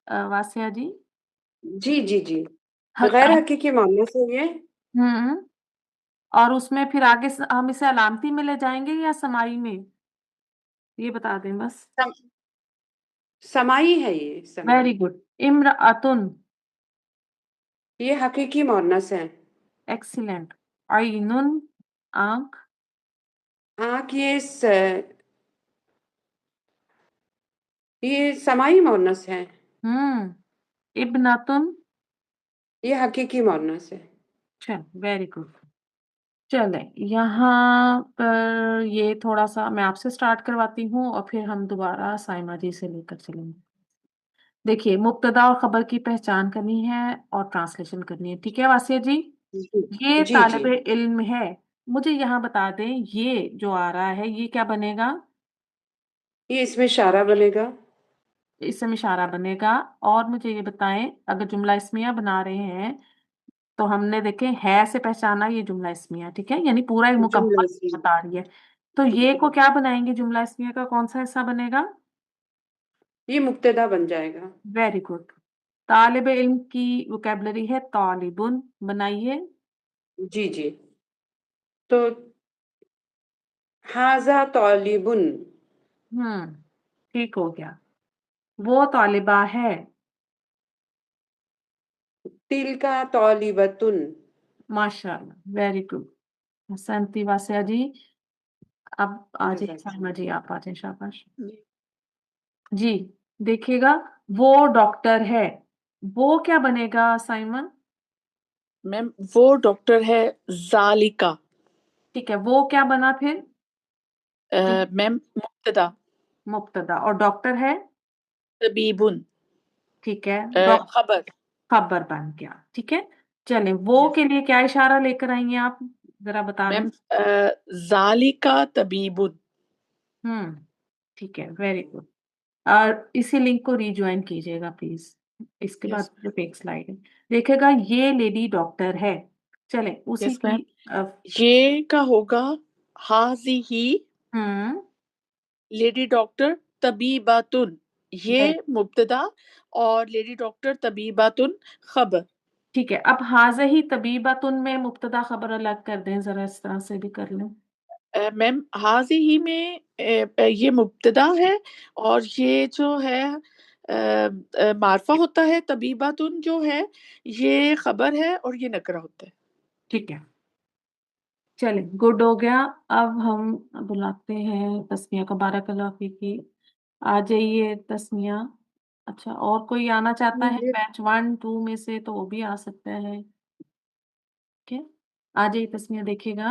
Speaker 1: वासिया जी?
Speaker 11: जी, जी, जी।
Speaker 1: हक
Speaker 11: गैर हकीकी मुअन्नस है ये।
Speaker 1: हुँ। और उसमें फिर आगे हम इसे अलामती में ले जाएँगे या समाई में? ये बता दें बस।
Speaker 11: सम समाई है ये, समाई।
Speaker 1: Very good. इम्रअतुन,
Speaker 11: ये हकीकी मुअन्नस है।
Speaker 1: एक्सीलेंट। ऐनुन, आँख,
Speaker 11: आँख ये समाई मुअन्नस है।
Speaker 1: हुँ। इब्नतुन,
Speaker 11: ये हकीकी मुअन्नस है।
Speaker 1: चल वेरी गुड। चलें, यहाँ पर ये थोड़ा-सा मैं आपसे स्टार्ट करवाती हूँ और फिर हम दोबारा साइमा जी से लेकर चलेंगे। देखिए, मुब्तदा और खबर की पहचान करनी है और ट्रांसलेशन करनी है, ठीक है वासिया जी?
Speaker 11: जी,
Speaker 1: ये
Speaker 11: जी, जी।
Speaker 1: तालिबे इल्म है। मुझे यहाँ बता दें, ये जो आ रहा है, ये क्या बनेगा?
Speaker 11: ये इसमें इशारा बनेगा।
Speaker 1: इसम इशारा बनेगा। और मुझे ये बताएँ, अगर जुमला इस्मिया बना रहे हैं, तो हमने देखें है से पहचाना ये जुमला इस्मिया, ठीक है? यानी पूरा एक
Speaker 11: जुमला
Speaker 1: मुकम्मल
Speaker 11: इसमें।
Speaker 1: बता रही है। तो ये को क्या बनाएँगे जुमला इस्मिया का कौन-सा हिस्सा बनेगा?
Speaker 11: ये मुब्तदा बन जाएगा।
Speaker 1: Very good. तालिबे इल्म की वोकैब्युलरी है तालिबुन, बनाइए।
Speaker 11: जी, जी। तो हाज़ा तालिबुन।
Speaker 1: हुँ, ठीक हो गया। वो तालिबा है।
Speaker 11: तिल्का तालिबतुन।
Speaker 1: माशाअल्लाह, वेरी गुड। अहसनती वासिया जी। अब आ जाइए
Speaker 11: जज़ाक
Speaker 1: साइमा जी, आप आ जाएँ, शाबाश।
Speaker 2: जी।
Speaker 1: जी, देखिएगा, वो डॉक्टर है। वो क्या बनेगा साइमन?
Speaker 2: मैम वो डॉक्टर है ज़ालिका।
Speaker 1: ठीक है, वो क्या बना फिर?
Speaker 2: मैम मुब्तदा
Speaker 1: मुब्तदा। और डॉक्टर है?
Speaker 2: तबीबुन
Speaker 1: ठीक है, डॉक
Speaker 2: खबर।
Speaker 1: खबर बन गया, ठीक है? चलें, वो
Speaker 2: यस
Speaker 1: के लिए क्या इशारा लेकर आई हैं आप? ज़रा बता दें।
Speaker 2: मैम ज़ालिका तबीबुन।
Speaker 1: हुँ, ठीक है, वेरी गुड। और इसी लिंक को रिजॉइन कीजिएगा प्लीज़। इसके बाद
Speaker 2: यस
Speaker 1: सिर्फ एक स्लाइड है। देखिएगा, ये लेडी डॉक्टर है। चलें, उसी
Speaker 2: यस मैम।
Speaker 1: की
Speaker 2: ये का होगा हाज़िही
Speaker 1: हुँ,
Speaker 2: लेडी डॉक्टर तबीबातुन। ये
Speaker 1: वेरी
Speaker 2: मुब्तदा और लेडी डॉक्टर तबीबातुन खबर।
Speaker 1: ठीक है। अब हाज़िही तबीबतुन में मुब्तदा खबर अलग कर दें, ज़रा इस तरह से भी कर लें।
Speaker 2: मैम हाज़िही में ये मुब्तदा है और ये जो है मारफा होता है, तबीबातुन जो है ये खबर है और ये नकरा होता है।
Speaker 1: ठीक है। चलें, गुड हो गया। अब हम बुलाते हैं तस्मिया को। बारकल्लाह फ़ीकी। आ जाइए तस्मिया। अच्छा, और कोई आना चाहता है
Speaker 3: जी
Speaker 1: बैच 1, 2 में से तो वो भी आ सकता है। ठीक है? आ जाइए तस्मिया, देखिएगा।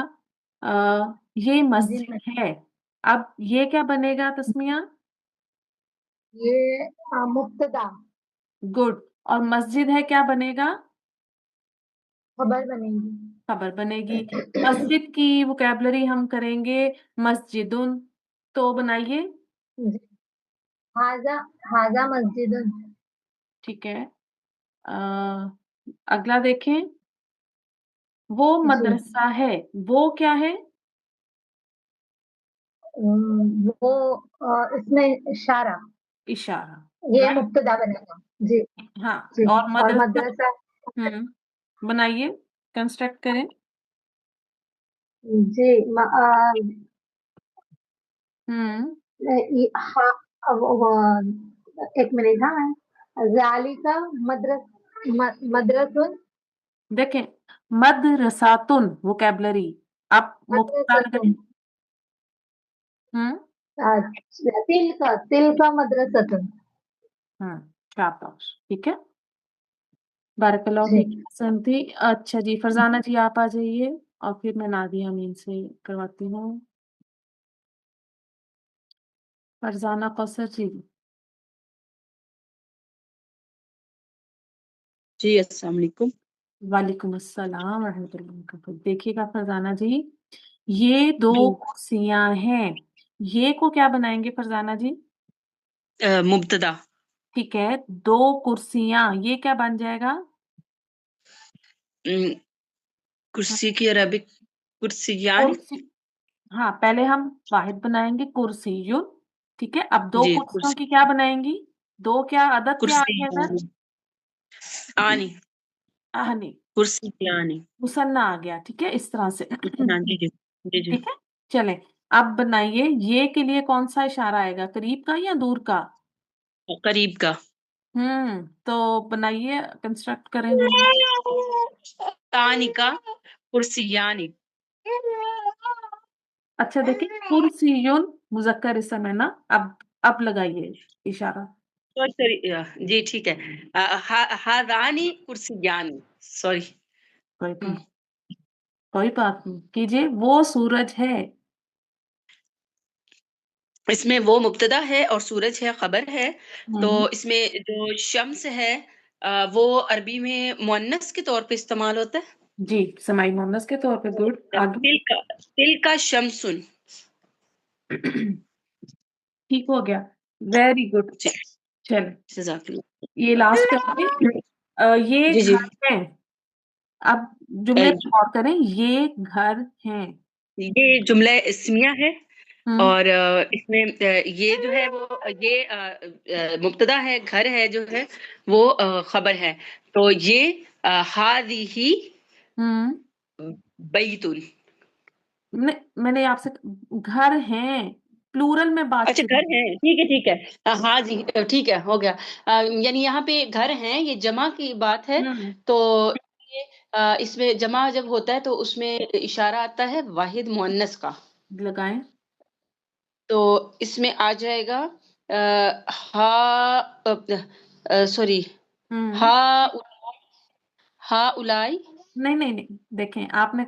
Speaker 1: ये
Speaker 3: जी मैं
Speaker 1: मस्जिद है। अब ये क्या बनेगा तस्मिया?
Speaker 3: ये मुब्तदा
Speaker 1: गुड। और मस्जिद है क्या बनेगा?
Speaker 3: खबर बनेगी।
Speaker 1: खबर बनेगी। मस्जिद की वोकैब्युलरी हम करेंगे मस्जिदुन, तो बनाइए।
Speaker 3: जी हाजा हाजा मस्जिदुन।
Speaker 1: ठीक है। अ, अगला देखें, वो
Speaker 3: जी
Speaker 1: मदरसा है। वो क्या है?
Speaker 3: वो इसमें इशारा,
Speaker 1: इशारा।
Speaker 3: ये
Speaker 1: राइट।
Speaker 3: मुब्तदा बनेगा। जी
Speaker 1: हाँ।
Speaker 3: जी
Speaker 1: और
Speaker 3: और
Speaker 1: मदरसा?
Speaker 3: मदरसा
Speaker 1: बनाइए, कंस्ट्रक्ट करें।
Speaker 3: जी
Speaker 1: हम्म
Speaker 3: हाँ एक मिनट। हाँ जालिका मदरसुन
Speaker 1: देखें, मदरसातुन वोकैब्युलरी। आप मुब्तदा
Speaker 3: मदरसतुन
Speaker 1: लगाएं। हम्म
Speaker 3: अच्छा, तिल का मदरसतुन।
Speaker 1: शाबाश, ठीक है। बारकल्लाहु
Speaker 3: जी।
Speaker 1: फीक हसन थी। अच्छा जी, फरजाना जी आप आ जाइए और फिर मैं नादिया अमीन से करवाती हूँ। फरजाना कौसर जी।
Speaker 12: जी अस्सलाम वालेकुम।
Speaker 1: वालेकुम अस्सलाम रहमतुल्लाहि वबरकातुहू। देखिएगा फरजाना जी, ये दो
Speaker 12: जी
Speaker 1: कुर्सियां हैं, ये को क्या बनाएंगे फरजाना जी?
Speaker 12: मुब्तदा।
Speaker 1: ठीक है, दो कुर्सियां, ये क्या बन जाएगा?
Speaker 12: हम्म, कुर्सी की अरबिक कुर्सियान।
Speaker 1: कुर्सी। हाँ, पहले हम वाहिद बनाएंगे कुर्सियुन, ठीक है। अब दो
Speaker 12: जी
Speaker 1: कुर्सियों
Speaker 12: कुर्सी
Speaker 1: की क्या बनाएंगी? दो क्या अदद क्या आ
Speaker 12: कुर्सी
Speaker 1: गया इधर?
Speaker 12: आनी
Speaker 1: आहनी,
Speaker 12: कुर्सी आनी।
Speaker 1: मुसन्ना आ गया, ठीक है, इस तरह से।
Speaker 12: हाँ जी जी जी जी।
Speaker 1: ठीक है, चले। अब बनाइए, ये के लिए कौन सा इशारा आएगा, करीब का या दूर का?
Speaker 12: करीब का।
Speaker 1: तो बनाइए, कंस्ट्रक्ट करें हम।
Speaker 12: आनी का कुर्सियानी।
Speaker 1: अच्छा देखिए, कुर्सियुन मुजक्कर इसम है ना। अब लगाइए इशारा।
Speaker 12: सॉरी सॉरी जी ठीक है। हादानी कुर्सियानी। सॉरी।
Speaker 1: कोई बात कोई बात नहीं, कीजिए। वो सूरज है।
Speaker 12: इसमें वो मुब्तदा है और सूरज है खबर है। तो
Speaker 1: हम्म,
Speaker 12: इसमें जो शम्स है वो अरबी में मुअन्नस के तौर पे इस्तेमाल होता है।
Speaker 1: जी, समाई मोहम्मद के तौर पे। गुड, आगे।
Speaker 12: तिल का शमसुन।
Speaker 1: ठीक हो गया, वेरी गुड।
Speaker 12: जी
Speaker 1: चलो,
Speaker 12: जज़ाकल्लाह।
Speaker 1: ये लास्ट करेंगे। ये
Speaker 12: जी जी।
Speaker 1: घर है। अब जुमले पे गौर करें, ये घर है।
Speaker 12: ये जुमला इस्मिया है
Speaker 1: हम्म
Speaker 12: और इसमें ये जो है वो ये मुब्तदा है, घर है जो है वो खबर है। तो ये हादिही
Speaker 1: हम्म
Speaker 12: बैतुन।
Speaker 1: मैंने आपसे, घर है, प्लूरल में बात
Speaker 12: अच्छा
Speaker 1: शुरू
Speaker 12: घर है, ठीक है ठीक है। हाँ जी ठीक है हो गया। यानी यहाँ पे घर है ये जमा की बात है।
Speaker 1: हम्म
Speaker 12: तो ये इसमें जमा जब होता है तो उसमें इशारा आता है वाहिद मुअन्नस का।
Speaker 1: लगाएं।
Speaker 12: तो इसमें आ जाएगा हा सॉरी
Speaker 1: हम्म
Speaker 12: हा हा उलाई।
Speaker 1: नहीं नहीं नहीं, देखें आपने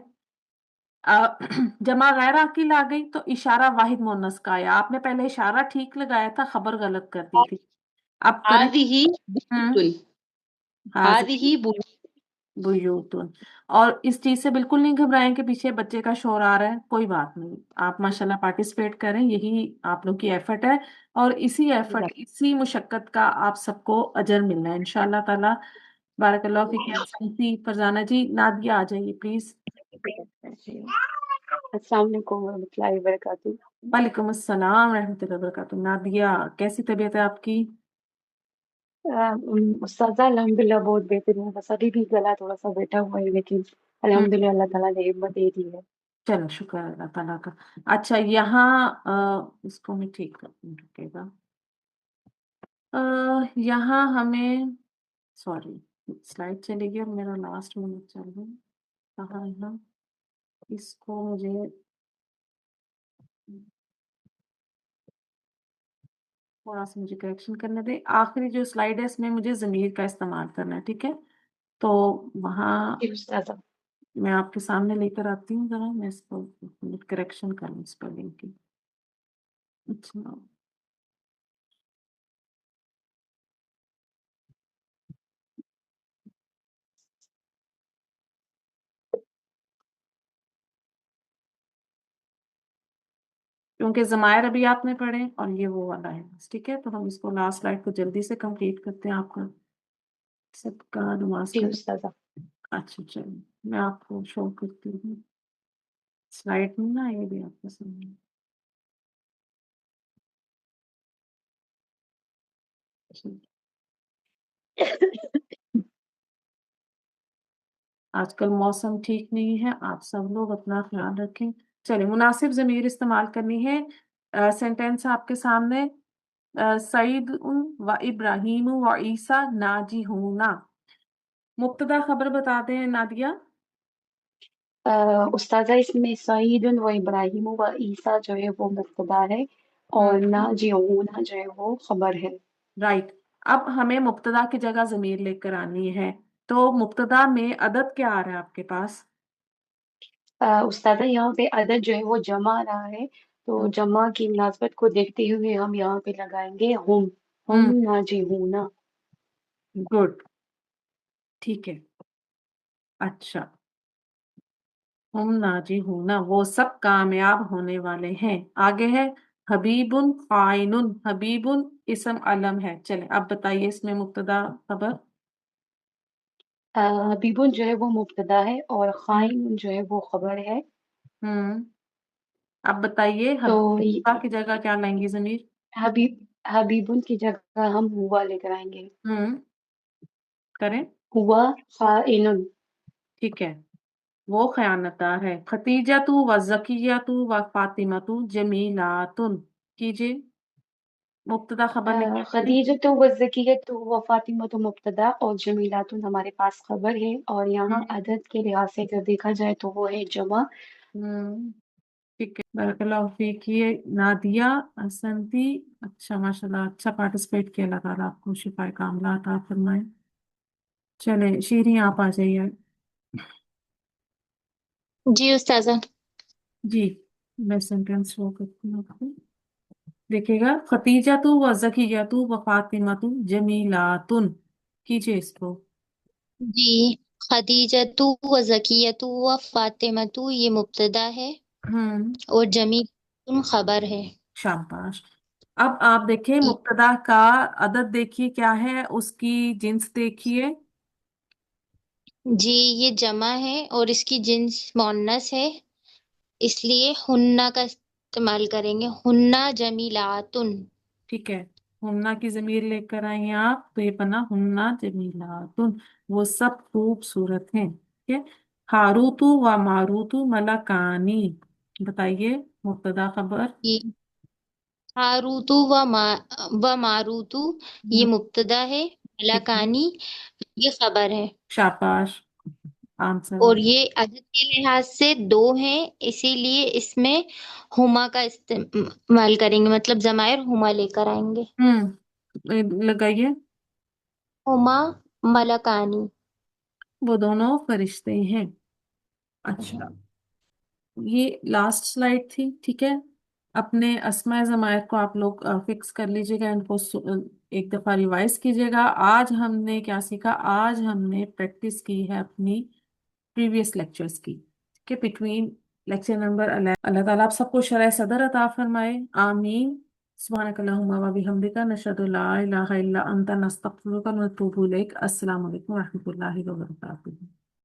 Speaker 1: जमा गैर अकील आ गई तो इशारा वाहिद मुन्नस का आया। आपने पहले इशारा ठीक लगाया था, खबर गलत कर दी थी। अब करें।
Speaker 12: हादिही
Speaker 1: हम्म
Speaker 12: बुयूतुन।
Speaker 1: हाजिर
Speaker 12: हादिही बुयूतुन।
Speaker 1: बुयूतुन। और इस चीज से बिल्कुल नहीं घबराएं कि पीछे बच्चे का शोर आ रहा है, कोई बात नहीं। आप माशाल्लाह पार्टिसिपेट करें, यही आप लोग की एफर्ट है। और इसी एफर्ट, इसी मुशक्कत का आप सबको अजर मिलना है इंशाल्लाह ताला। बारकल्लाह फीक या संती फरजाना जी। नादिया आ जाइए प्लीज।
Speaker 13: अस्सलाम वालेकुम वरहमतुल्लाहि वबरकातुहू।
Speaker 1: वालेकुम अस्सलाम रहमतुल्लाहि वबरकातुहू। नादिया, कैसी तबीयत है आपकी?
Speaker 13: उस्ताज़ा अल्हम्दुलिल्लाह बहुत बेहतर हूँ, बस अभी भी गला थोड़ा सा बैठा हुआ है, लेकिन
Speaker 1: हम्म,
Speaker 13: अल्हम्दुलिल्लाह अल्लाह ताला ने हिम्मत दे दी है।
Speaker 1: चलो शुक्र है अल्लाह ताला का। अच्छा, यहाँ इसको मैं ठीक कर दूं, रुकेगा। यहाँ हमें, सॉरी, स्लाइड चली गई और मेरा लास्ट मिनट चल रहा है। कहाँ है यहाँ? इसको मुझे थोड़ा सा मुझे करेक्शन करने दे। आखिरी जो स्लाइड है इसमें मुझे ज़मीर का इस्तेमाल करना है, ठीक है। तो वहाँ
Speaker 13: जी उस्ताज़ा।
Speaker 1: मैं आपके सामने लेकर आती हूँ, जरा मैं इसको करेक्शन करूँ स्पेलिंग की। अच्छा, क्योंकि ज़मायर अभी आपने पढ़े और ये वो वाला है, ठीक है। तो हम इसको लास्ट स्लाइड को जल्दी से कंप्लीट करते हैं आपका सबका नमाज
Speaker 13: जी
Speaker 1: का।
Speaker 13: उस्ताज़ा।
Speaker 1: अच्छा चलिए, मैं आपको शो करती हूँ स्लाइड में ना, ये भी आपके सामने। ठीक। आजकल मौसम ठीक नहीं है, आप सब लोग अपना ख्याल रखें। चलिए, मुनासिब ज़मीर इस्तेमाल करनी है। सेंटेंस आपके सामने। सईद व इब्राहिम व ईसा नाजी हूना। मुब्तदा खबर बताते हैं नादिया।
Speaker 13: उस्ताज़ा इसमें सईदुन व इब्राहिम व ईसा जो है वो मुब्तदा है और नाजिऊना जो है वो खबर है।
Speaker 1: राइट। अब हमें मुब्तदा की जगह ज़मीर लेकर आनी है, तो मुब्तदा में अदद क्या आ रहा है आपके पास?
Speaker 13: उस्तादा यहाँ पे अदद जो है वो जमा आ रहा है, तो जमा की मुनासबत को देखते हुए हम यहाँ पे लगाएंगे हम नाजिऊना।
Speaker 1: गुड, ठीक है। अच्छा, हम नाजी हूना, वो सब कामयाब होने वाले हैं। आगे है हबीबुन फाइनुन, हबीबुन इसम अलम है। चले अब बताइए इसमें मुब्तदा खबर।
Speaker 13: हबीबुन जो है वो मुब्तदा है और खाइन जो है वो खबर है।
Speaker 1: हम्म अब बताइए
Speaker 13: तो
Speaker 1: हबीबा की जगह क्या लाएंगी जमीर?
Speaker 13: हबीबुन की जगह हम हुआ लेकर आएंगे।
Speaker 1: करें।
Speaker 13: हुआ खाइनुन।
Speaker 1: ठीक है, वो खयानतदार है। खतीजा तू व जकिया तू व फातिमा तू जमीलातुन, कीजिए मुब्तदा खबर निकालिए।
Speaker 13: खदीजतु व ज़कियतु व फातिमतु मुब्तदा और जमीलातुन हमारे पास खबर है, और यहाँ अदद के लिहाज से अगर देखा जाए तो वो है जमा।
Speaker 1: ठीक है, बरकल्लाहु फीक। ये नादिया हसनती, अच्छा माशाल्लाह, अच्छा पार्टिसिपेट किया, अल्लाह ताला आपको शिफाए कामला अता फरमाए। चले शीरी आप आ जाइए।
Speaker 8: जी उस्ताजा।
Speaker 1: जी, मैं सेंटेंस शो करती हूँ आपको। देखिएगा, खतीजा तू व जकिया तू व फातिमा तू जमीलातुन, कीजिए इसको।
Speaker 8: जी, खदीजतु व ज़कियतु व फातिमतु ये मुब्तदा है और जमीलतुन खबर है।
Speaker 1: शाबाश। अब आप देखिए
Speaker 8: जी,
Speaker 1: मुब्तदा का अदद देखिए क्या है, उसकी जिन्स देखिए।
Speaker 8: जी ये जमा है और इसकी जिन्स मुअन्नस है, इसलिए हुन्ना का इस्तेमाल करेंगे। हुन्ना जमीलातुन।
Speaker 1: ठीक है, हुन्ना की जमीर लेकर आई आप, तो ये बना हुन्ना जमीलातुन, वो सब खूबसूरत हैं। ठीक है। हारूतु व मारूतु मलकानी, बताइए मुब्तदा खबर।
Speaker 8: जी, हारूतु व मारूतु ये मुब्तदा है,
Speaker 1: ठीक है,
Speaker 8: मलाकानी ये खबर है।
Speaker 1: शाबाश, आंसर
Speaker 8: और
Speaker 1: आप।
Speaker 8: ये अदद के लिहाज से दो हैं, इसीलिए इसमें हुमा का इस्तेमाल करेंगे, मतलब जमायर हुमा लेकर आएंगे।
Speaker 1: लगाइए।
Speaker 8: हुमा मलकानी।
Speaker 1: वो दोनों फरिश्ते हैं। अच्छा, ये लास्ट स्लाइड थी। ठीक है, अपने अस्माए ज़मायर को आप लोग फिक्स कर लीजिएगा, इनको एक दफ़ा रिवाइज कीजिएगा। आज हमने क्या सीखा? आज हमने प्रैक्टिस की है अपनी प्रीवियस लेक्चर्स की। ठीक है, बिटवीन लेक्चर नंबर 11। अल्लाह ताला आप सबको शरह सदर अता फरमाए, आमीन। सुब्हानकल्लाहुम्मा व बिहम्दिका नशहदु ला इलाहा इल्ला अंता नस्तगफिरुका व नतूबु इलैक। अस्सलामु अलैकुम व रहमतुल्लाहि व बरकातुहू।